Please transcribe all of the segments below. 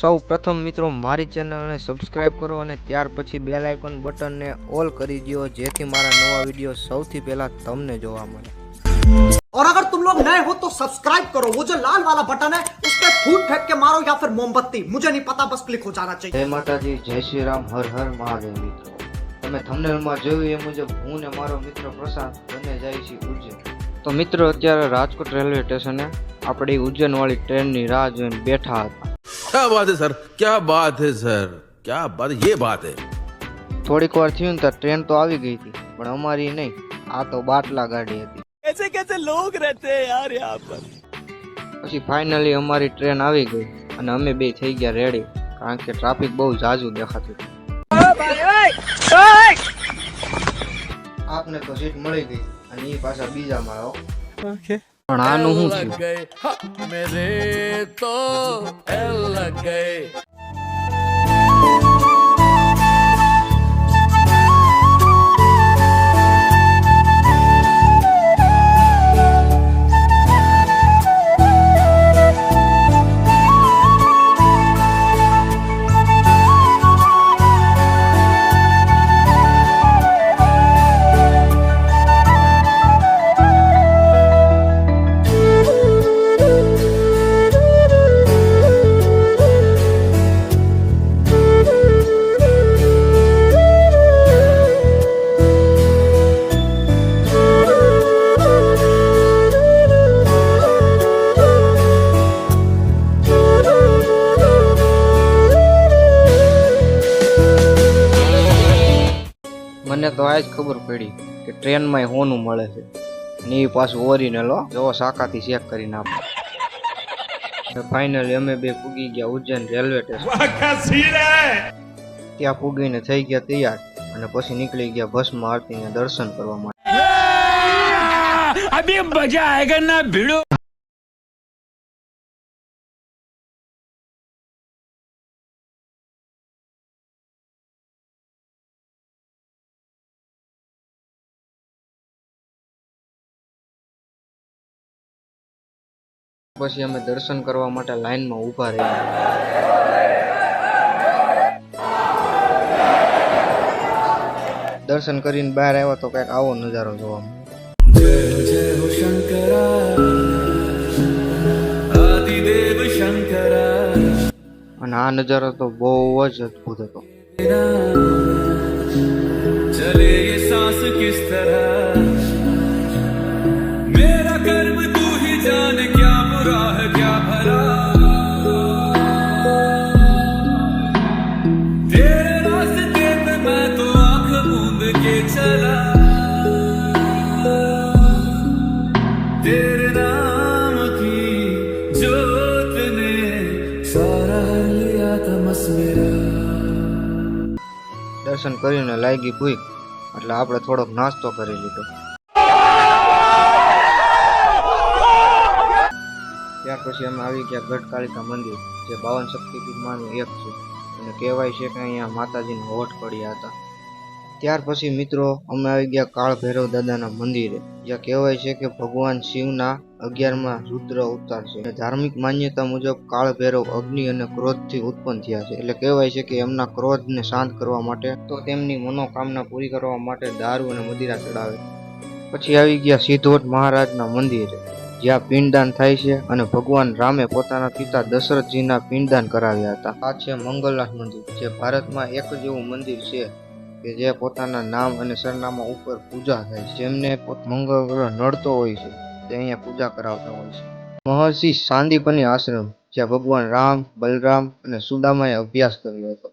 સૌ પ્રથમ મિત્રો મારી ચેનલને સબસ્ક્રાઇબ કરો અને ત્યાર પછી બેલ આઇકોન બટનને ઓલ કરી દો જેથી મારા નવા વિડીયો સૌથી પહેલા તમને જોવા મળે। और अगर तुम लोग नए हो तो सब्सक्राइब करो, वो जो लाल वाला बटन है उस पर फूट फेंक के मारो या फिर मोमबत्ती, मुझे नहीं पता, बस क्लिक हो जाना चाहिए। जय माताजी, जय श्री राम, हर हर महादेव। મિત્રો તમે થંબનેલમાં જોયું એ મુજબ હું ને મારો મિત્ર પ્રશાંત બંને જાય છે ઉજ્જૈન। તો મિત્રો અત્યારે રાજકોટ રેલવે સ્ટેશને આપણી ઉજ્જૈન વાળી ટ્રેનની રાહ જોઈને બેઠા હતા। क्या बात है सर, क्या बात है सर, क्या बात, ये बात है। થોડીક વાર થયું ને તો ટ્રેન તો આવી ગઈ હતી પણ અમારી નહીં, આ તો બાટલા ગાડી હતી। ऐसे कैसे लोग रहते हैं यार यहाँ पर। પછી ફાઇનલી અમારી ટ્રેન આવી ગઈ અને અમે બે થઈ ગયા રેડી, કારણ કે ટ્રાફિક બહુ ઝાઝું દેખાતું હતું। આપને તો સીટ મળી ગઈ અને એ પાછા બીજા માળો। પણ આનું શું થયું? मेरे तो एल लग गए। મને તો આજ ખબર પડી કે ટ્રેનમાં હોનું મળે છે ને એ પાછું ઓરિજિનલ હો, જો શાખાથી ચેક કરીને આપે। ફાઇનલી અમે બે પૂગી ગયા ઉજ્જૈન રેલવે સ્ટેશન। ત્યાં પૂગીને થઈ ગયા તૈયાર અને પછી નીકળી ગયા ભસ્મ આરતીના દર્શન કરવા માટે। अभी मजा आएगा ना भिड़ो। પછી અમે દર્શન કરવા માટે લાઈનમાં ઊભા રહ્યા। દર્શન કરીને બહાર આવ્યા તો કઈક આવો નજારો જોવા મળ્યો અને આ નજારો તો બહુ જ અદભુત હતો। चले ये सांस किस तरह, मेरा कर्म तू ही जाने क्या बुरा है क्या भला, तेरे रास्ते पे मैं तो आंख मूंद के चला, तेरे नाम की जोत ने सारा लिया तमस मेरा। દર્શન કરીને લાગી ભૂખ એટલે આપણે થોડોક નાસ્તો કરી લીધો। ત્યાર પછી અમે આવી ગયા ગઢકાલિકા મંદિર, જે 52 શક્તિપીઠમાંનું એક છે અને કહેવાય છે કે અહીંયા માતાજીના હોઠ પડ્યા હતા। ત્યાર પછી મિત્રો અમે આવી ગયા કાળ ભૈરવ દાદાના મંદિરે, જ્યાં કહેવાય છે કે ભગવાન શિવના 11મા રુદ્ર અવતાર છે અને ધાર્મિક માન્યતા મુજબ કાળ ભૈરવ અગ્નિ અને ક્રોધથી ઉત્પન્ન થયા છે, એટલે કહેવાય છે કે એમના ક્રોધને શાંત કરવા માટે તો તેમની મનોકામના પૂરી કરવા માટે દારૂ અને મદિરા ચડાવે। પછી આવી ગયા સિદ્ધોટ મહારાજના મંદિરે, જ્યાં પિંડદાન થાય છે અને ભગવાન રામે પોતાના પિતા દશરથજીના પિંડદાન કરાવ્યા હતા। આ છે મંગલનાથ મંદિર, જે ભારતમાં એક જ એવું મંદિર છે કે જે પોતાના નામ અને સરનામા ઉપર પૂજા થાય છે। જેમને મંગળ ગ્રહ નડતો હોય છે તે અહીંયા પૂજા કરાવતા હોય છે। મહર્ષિ સાંદીપની આશ્રમ, જ્યાં ભગવાન રામ, બલરામ અને સુદામાએ અભ્યાસ કર્યો હતો।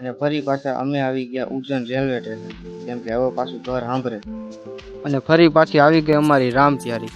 અને ફરી પાછા અમે આવી ગયા ઉજ્જૈન રેલવે સ્ટેશન, કેમ કે હવે પાછું ઘર સાંભળે. અને ફરી પાછી આવી ગઈ અમારી રામ પ્યારી.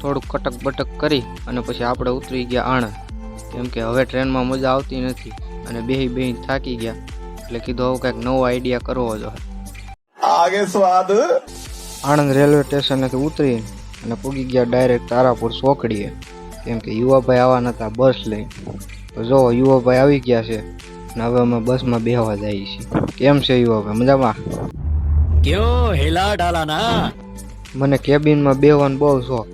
થોડુંક કટક બટક કરી અને પછી આપણે ઉતરી ગયા આણંદ, કેમ કે હવે ટ્રેનમાં મજા આવતી નથી અને બેહી થાકી ગયા, એટલે કીધું હવે કંઈક નવો આઈડિયા કરવો જોઈએ. आगे स्वाद આણંદ રેલવે સ્ટેશનેથી ઉતરી અને પૂગી ગયા ડાયરેક્ટ તારાપુર ચોકડીએ, કેમ કે યુવાભાઈ આવવાના હતા બસ લઈ. તો જો યુવાભાઈ આવી ગયા છે અને હવે અમે બસમાં બેહવા જઈએ છીએ. કેમ છે યુવાભાઈ, મજામાં? क्यों हिला डाला ना. મને કેબિનમાં બેહવાનો બહુ શોખ,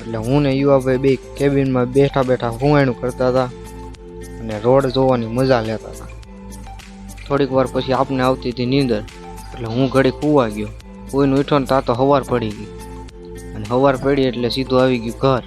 એટલે હું ને યુવાભાઈ બે કેબિનમાં બેઠા બેઠા હુંવાણું કરતા હતા અને રોડ જોવાની મજા લેતા હતા. થોડીક વાર પછી આપને આવતી હતી નીંદર, એટલે હું ઘડી કૂવા ગયો. કોઈનું ઉઠો ને ત્યાં તો હવાર પડી ગઈ અને હવાર પડી એટલે સીધું આવી ગયું ઘર.